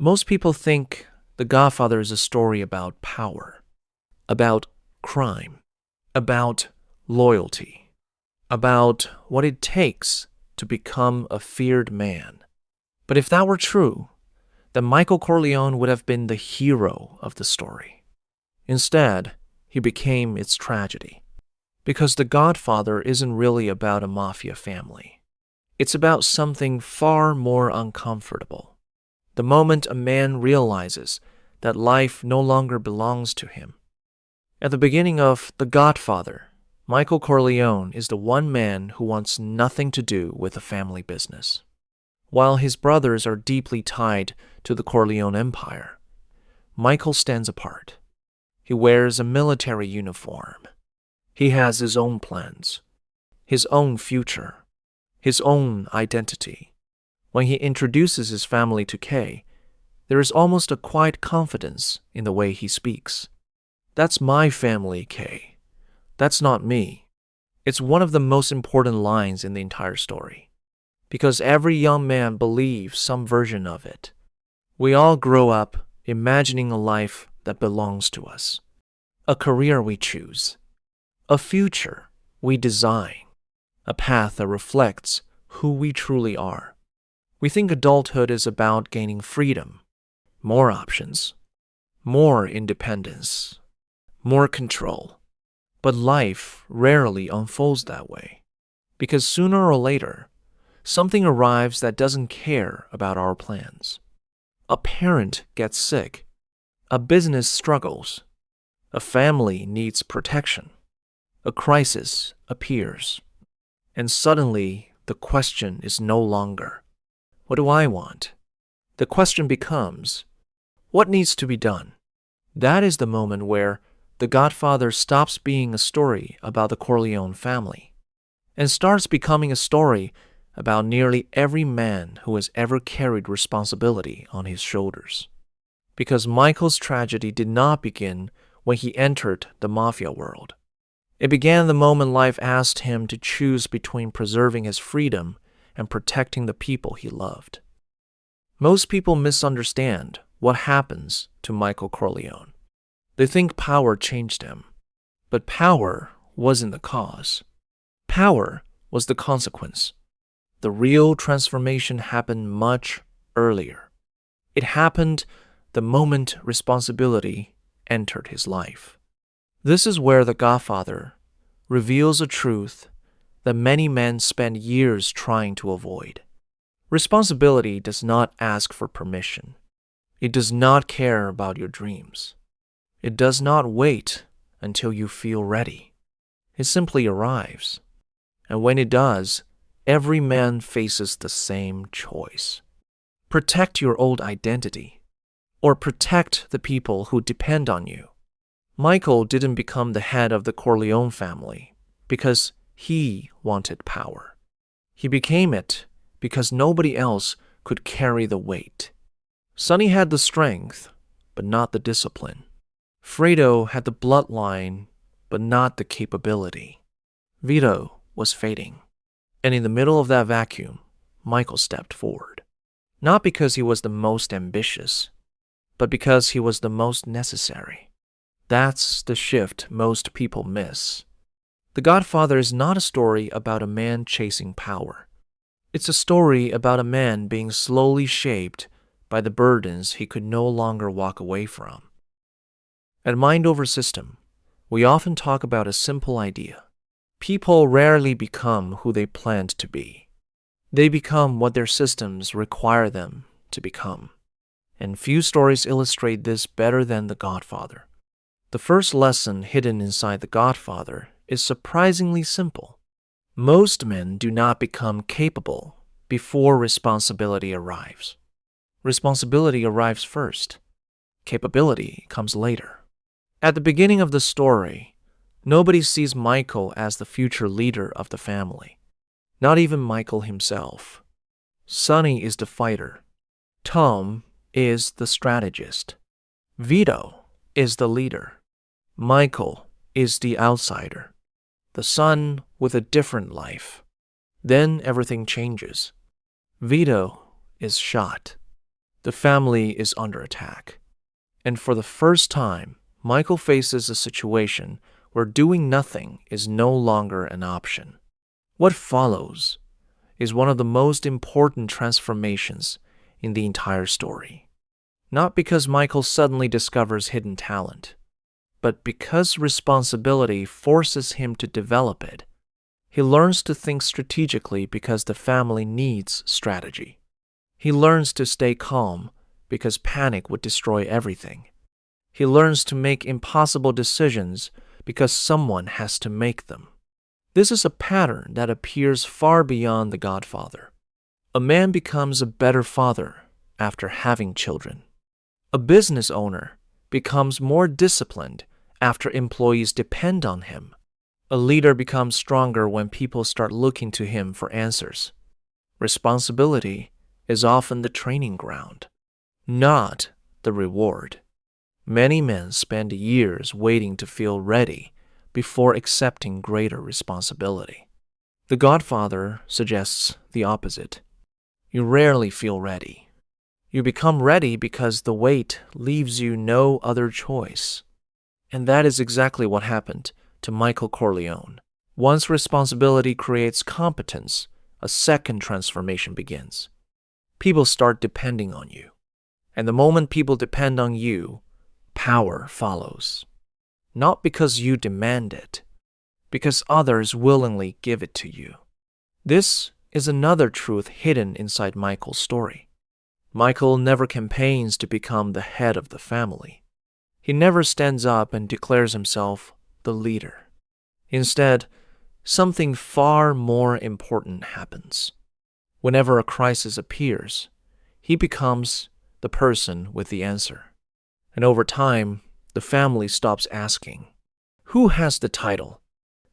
Most people think The Godfather is a story about power, about crime, about loyalty, about what it takes to become a feared man. But if that were true, then Michael Corleone would have been the hero of the story. Instead, he became its tragedy. Because The Godfather isn't really about a mafia family. It's about something far more uncomfortable. The moment a man realizes that life no longer belongs to him. At the beginning of The Godfather, Michael Corleone is the one man who wants nothing to do with the family business. While his brothers are deeply tied to the Corleone empire, Michael stands apart. He wears a military uniform. He has his own plans, his own future, his own identity. When he introduces his family to Kay, there is almost a quiet confidence in the way he speaks. "That's my family, Kay. That's not me." It's one of the most important lines in the entire story, because every young man believes some version of it. We all grow up imagining a life that belongs to us, a career we choose, a future we design, a path that reflects who we truly are. We think adulthood is about gaining freedom, more options, more independence, more control. But life rarely unfolds that way, because sooner or later, something arrives that doesn't care about our plans. A parent gets sick, a business struggles, a family needs protection. A crisis appears, and suddenly the question is no longer, "What do I want?" The question becomes, "What needs to be done?" That is the moment where The Godfather stops being a story about the Corleone family and starts becoming a story about nearly every man who has ever carried responsibility on his shoulders. Because Michael's tragedy did not begin when he entered the mafia world. It began the moment life asked him to choose between preserving his freedom and protecting the people he loved. Most people misunderstand what happens to Michael Corleone. They think power changed him, but power wasn't the cause. Power was the consequence. The real transformation happened much earlier. It happened the moment responsibility entered his life. This is where The Godfather reveals a truth that many men spend years trying to avoid. Responsibility does not ask for permission. It does not care about your dreams. It does not wait until you feel ready. It simply arrives. And when it does, every man faces the same choice. Protect your old identity, or protect the people who depend on you. Michael didn't become the head of the Corleone family because he wanted power. He became it because nobody else could carry the weight. Sonny had the strength, but not the discipline. Fredo had the bloodline, but not the capability. Vito was fading. And in the middle of that vacuum, Michael stepped forward. Not because he was the most ambitious, but because he was the most necessary. That's the shift most people miss. The Godfather is not a story about a man chasing power. It's a story about a man being slowly shaped by the burdens he could no longer walk away from. At Mind Over System, we often talk about a simple idea. People rarely become who they planned to be. They become what their systems require them to become. And few stories illustrate this better than The Godfather. The first lesson hidden inside The Godfather is surprisingly simple. Most men do not become capable before responsibility arrives. Responsibility arrives first. Capability comes later. At the beginning of the story, nobody sees Michael as the future leader of the family. Not even Michael himself. Sonny is the fighter. Tom is the strategist. Vito is the leader. Michael is the outsider. The son with a different life. Then everything changes. Vito is shot. The family is under attack. And for the first time, Michael faces a situation where doing nothing is no longer an option. What follows is one of the most important transformations in the entire story. Not because Michael suddenly discovers hidden talent, but because responsibility forces him to develop it. He learns to think strategically because the family needs strategy. He learns to stay calm because panic would destroy everything. He learns to make impossible decisions because someone has to make them. This is a pattern that appears far beyond The Godfather. A man becomes a better father after having children. A business owner becomes more disciplined after employees depend on him. A leader becomes stronger when people start looking to him for answers. Responsibility is often the training ground, not the reward. Many men spend years waiting to feel ready before accepting greater responsibility. The Godfather suggests the opposite. You rarely feel ready. You become ready because the weight leaves you no other choice. And that is exactly what happened to Michael Corleone. Once responsibility creates competence, a second transformation begins. People start depending on you. And the moment people depend on you, power follows. Not because you demand it, because others willingly give it to you. This is another truth hidden inside Michael's story. Michael never campaigns to become the head of the family. He never stands up and declares himself the leader. Instead, something far more important happens. Whenever a crisis appears, he becomes the person with the answer. And over time, the family stops asking, "Who has the title?"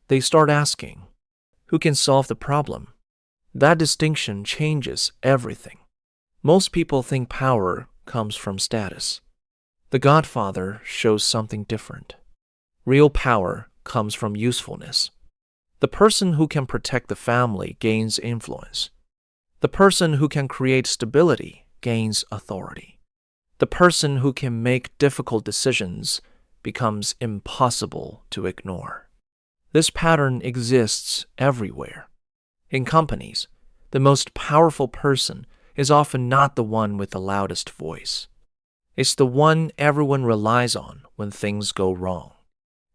They start asking, "Who can solve the problem?" That distinction changes everything. Most people think power comes from status. The Godfather shows something different. Real power comes from usefulness. The person who can protect the family gains influence. The person who can create stability gains authority. The person who can make difficult decisions becomes impossible to ignore. This pattern exists everywhere. In companies, the most powerful person is often not the one with the loudest voice. It's the one everyone relies on when things go wrong.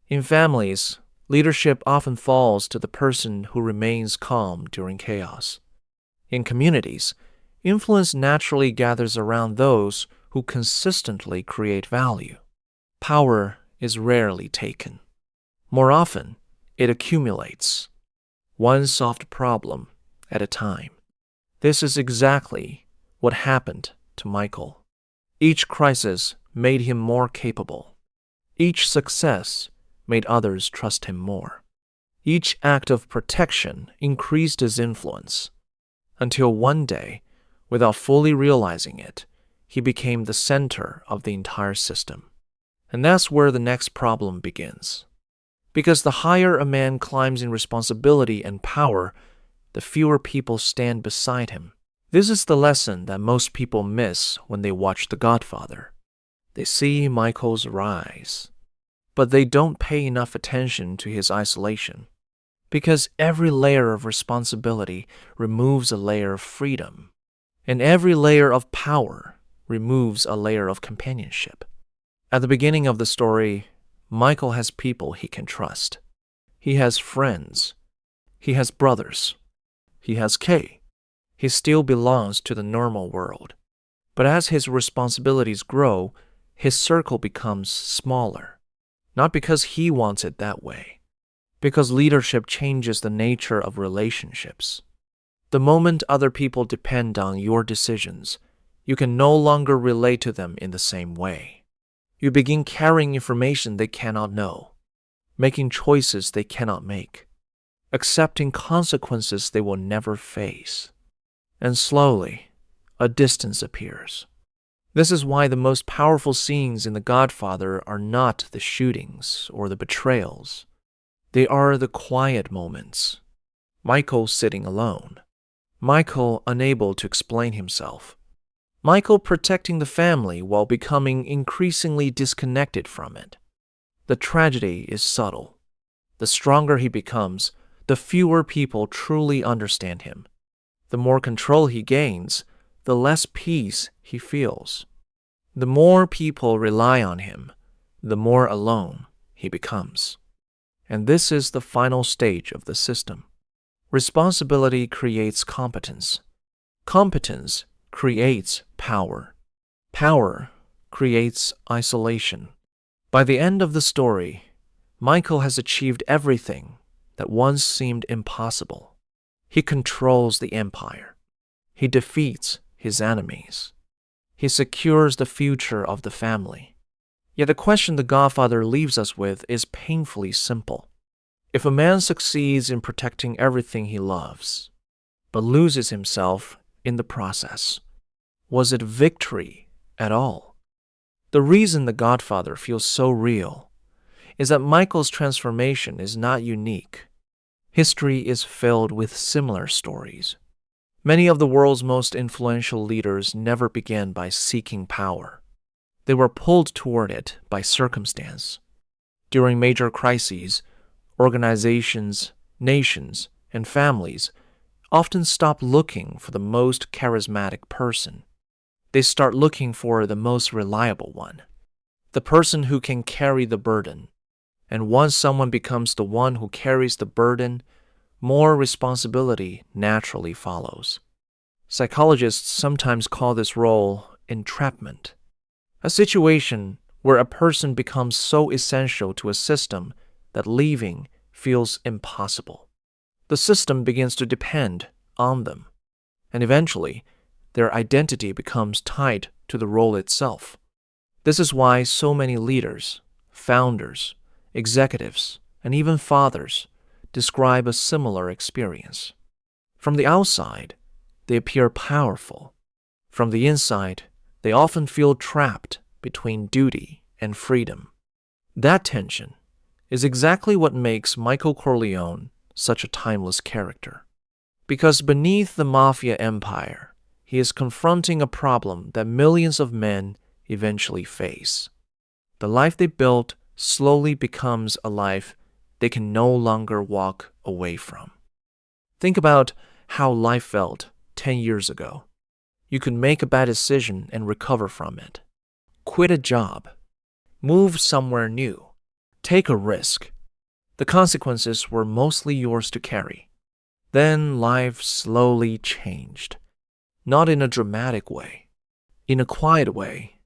In families, leadership often falls to the person who remains calm during chaos. In communities, influence naturally gathers around those who consistently create value. Power is rarely taken. More often, it accumulates, one solved problem at a time. This is exactly what happened to Michael. Each crisis made him more capable. Each success made others trust him more. Each act of protection increased his influence, until one day, without fully realizing it, he became the center of the entire system. And that's where the next problem begins. Because the higher a man climbs in responsibility and power, the fewer people stand beside him. This is the lesson that most people miss when they watch The Godfather. They see Michael's rise, but they don't pay enough attention to his isolation. Because every layer of responsibility removes a layer of freedom, and every layer of power removes a layer of companionship. At the beginning of the story, Michael has people he can trust. He has friends. He has brothers. He has Kay. He still belongs to the normal world. But as his responsibilities grow, his circle becomes smaller. Not because he wants it that way, because leadership changes the nature of relationships. The moment other people depend on your decisions, you can no longer relate to them in the same way. You begin carrying information they cannot know, making choices they cannot make, accepting consequences they will never face. And slowly, a distance appears. This is why the most powerful scenes in The Godfather are not the shootings or the betrayals. They are the quiet moments. Michael sitting alone. Michael unable to explain himself. Michael protecting the family while becoming increasingly disconnected from it. The tragedy is subtle. The stronger he becomes, the fewer people truly understand him. The more control he gains, the less peace he feels. The more people rely on him, the more alone he becomes. And this is the final stage of the system. Responsibility creates competence. Competence creates power. Power creates isolation. By the end of the story, Michael has achieved everything that once seemed impossible. He controls the empire. He defeats his enemies. He secures the future of the family. Yet the question the Godfather leaves us with is painfully simple. If a man succeeds in protecting everything he loves, but loses himself in the process, was it victory at all? The reason the Godfather feels so real is that Michael's transformation is not unique. History is filled with similar stories. Many of the world's most influential leaders never began by seeking power. They were pulled toward it by circumstance. During major crises, organizations, nations, and families often stop looking for the most charismatic person. They start looking for the most reliable one, the person who can carry the burden. And once someone becomes the one who carries the burden, more responsibility naturally follows. Psychologists sometimes call this role entrapment, a situation where a person becomes so essential to a system that leaving feels impossible. The system begins to depend on them, and eventually, their identity becomes tied to the role itself. This is why so many leaders, founders, executives, and even fathers describe a similar experience. From the outside, they appear powerful. From the inside, they often feel trapped between duty and freedom. That tension is exactly what makes Michael Corleone such a timeless character. Because beneath the mafia empire, he is confronting a problem that millions of men eventually face. The life they built slowly becomes a life they can no longer walk away from. Think about how life felt 10 years ago. You could make a bad decision and recover from it. Quit a job. Move somewhere new. Take a risk. The consequences were mostly yours to carry. Then life slowly changed. Not in a dramatic way. In a quiet way.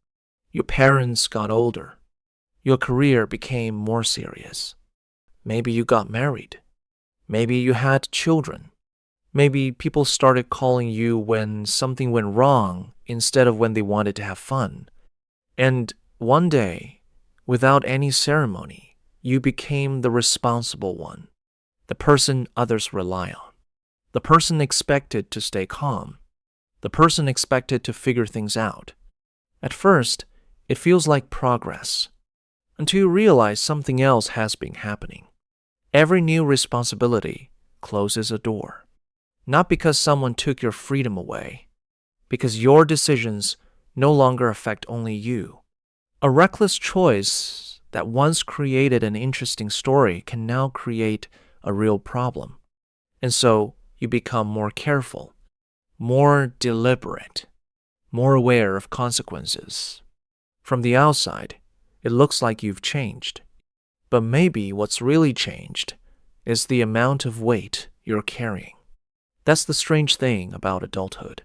Your parents got older. Your career became more serious. Maybe you got married. Maybe you had children. Maybe people started calling you when something went wrong instead of when they wanted to have fun. And one day, without any ceremony, you became the responsible one, the person others rely on, the person expected to stay calm, the person expected to figure things out. At first, it feels like progress, until you realize something else has been happening. Every new responsibility closes a door. Not because someone took your freedom away, because your decisions no longer affect only you. A reckless choice that once created an interesting story can now create a real problem. And so you become more careful, more deliberate, more aware of consequences. From the outside, it looks like you've changed. But maybe what's really changed is the amount of weight you're carrying. That's the strange thing about adulthood.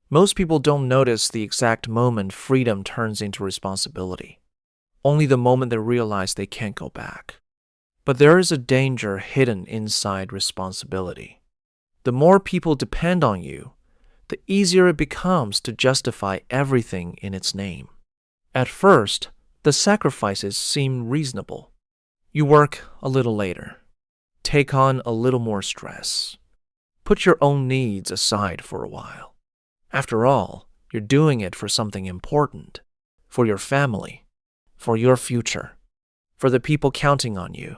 Most people don't notice the exact moment freedom turns into responsibility. Only the moment they realize they can't go back. But there is a danger hidden inside responsibility. The more people depend on you, the easier it becomes to justify everything in its name. At first, the sacrifices seem reasonable. You work a little later, take on a little more stress, put your own needs aside for a while. After all, you're doing it for something important, for your family, for your future, for the people counting on you.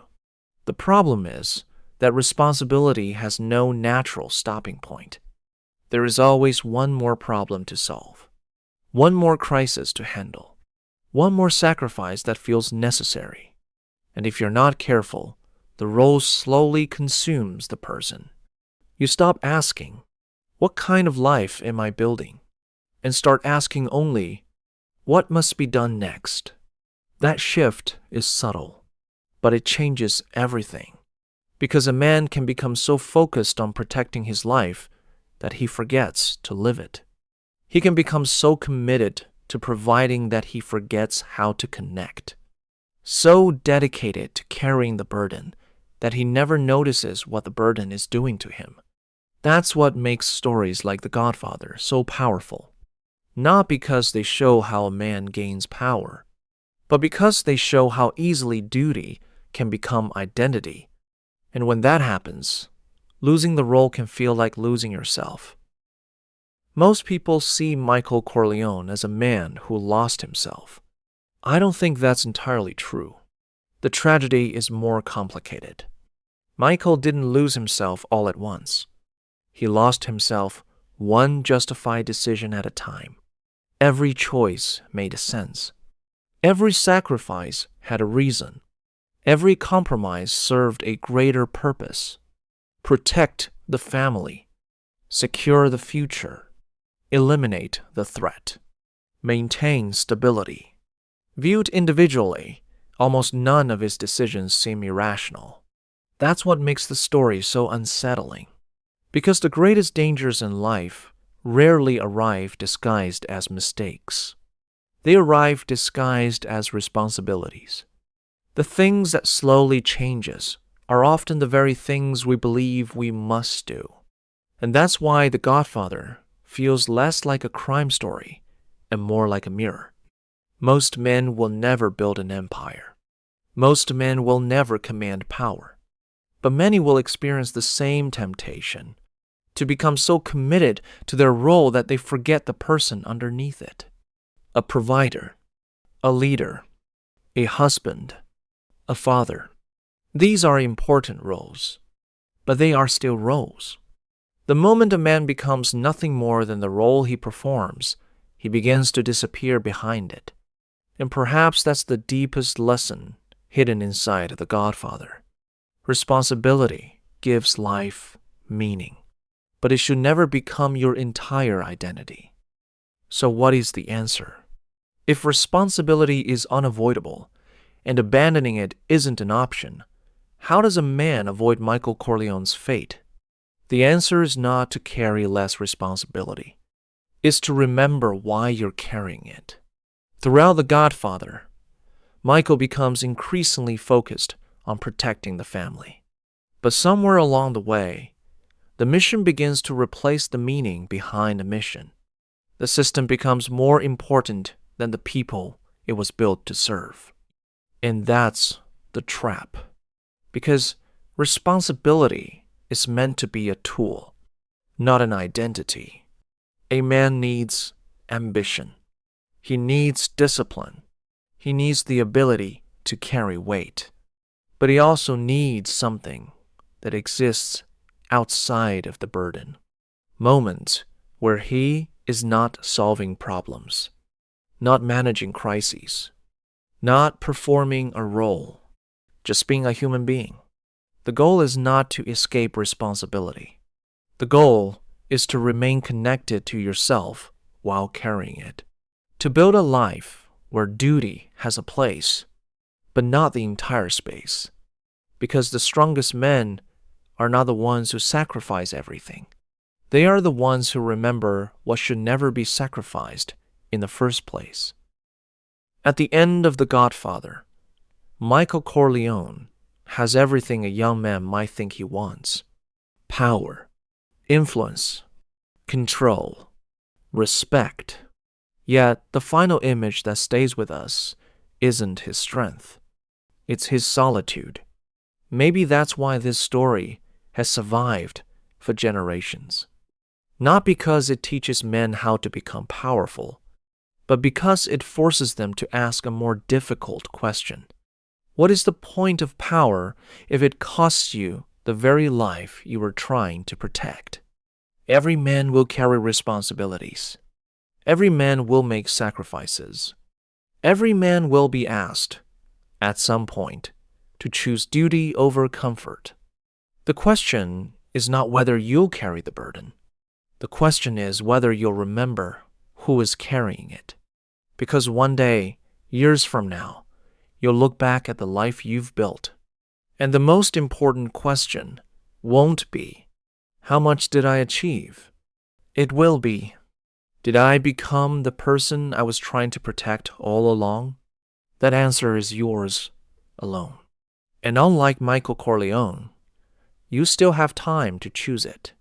The problem is that responsibility has no natural stopping point. There is always one more problem to solve. one more crisis to handle, one more sacrifice that feels necessary. And if you're not careful, the role slowly consumes the person. You stop asking, "What kind of life am I building?" and start asking only, "What must be done next?" That shift is subtle, but it changes everything, because a man can become so focused on protecting his life that he forgets to live it. He can become so committed to providing that he forgets how to connect, so dedicated to carrying the burden that he never notices what the burden is doing to him. That's what makes stories like The Godfather so powerful. Not because they show how a man gains power, but because they show how easily duty can become identity. And when that happens, losing the role can feel like losing yourself. Most people see Michael Corleone as a man who lost himself. I don't think that's entirely true. The tragedy is more complicated. Michael didn't lose himself all at once. He lost himself one justified decision at a time. Every choice made sense. Every sacrifice had a reason. Every compromise served a greater purpose. Protect the family. Secure the future. Eliminate the threat. Maintain stability. Viewed individually, almost none of his decisions seem irrational. That's what makes the story so unsettling. Because the greatest dangers in life rarely arrive disguised as mistakes. They arrive disguised as responsibilities. The things that slowly changes are often the very things we believe we must do. And that's why The Godfather feels less like a crime story and more like a mirror. Most men will never build an empire. Most men will never command power. But many will experience the same temptation to become so committed to their role that they forget the person underneath it. A provider, a leader, a husband, a father. These are important roles, but they are still roles. The moment a man becomes nothing more than the role he performs, he begins to disappear behind it. And perhaps that's the deepest lesson hidden inside The Godfather. Responsibility gives life meaning, but it should never become your entire identity. So what is the answer? If responsibility is unavoidable and abandoning it isn't an option, how does a man avoid Michael Corleone's fate? The answer is not to carry less responsibility. It's to remember why you're carrying it. Throughout The Godfather, Michael becomes increasingly focused on protecting the family. But somewhere along the way, the mission begins to replace the meaning behind the mission. The system becomes more important than the people it was built to serve. And that's the trap. Because responsibility is meant to be a tool, not an identity. A man needs ambition. He needs discipline. He needs the ability to carry weight. But he also needs something that exists outside of the burden. Moments where he is not solving problems, not managing crises, not performing a role, just being a human being. The goal is not to escape responsibility. The goal is to remain connected to yourself while carrying it. To build a life where duty has a place, but not the entire space. Because the strongest men are not the ones who sacrifice everything. They are the ones who remember what should never be sacrificed in the first place. At the end of The Godfather, Michael Corleone has everything a young man might think he wants: power, influence, control, respect. Yet the final image that stays with us isn't his strength. It's his solitude. Maybe that's why this story has survived for generations. Not because it teaches men how to become powerful, but because it forces them to ask a more difficult question. What is the point of power if it costs you the very life you were trying to protect? Every man will carry responsibilities. Every man will make sacrifices. Every man will be asked, at some point, to choose duty over comfort. The question is not whether you'll carry the burden. The question is whether you'll remember who is carrying it. Because one day, years from now, you'll look back at the life you've built. And the most important question won't be, how much did I achieve? It will be, did I become the person I was trying to protect all along? That answer is yours alone. And unlike Michael Corleone, you still have time to choose it.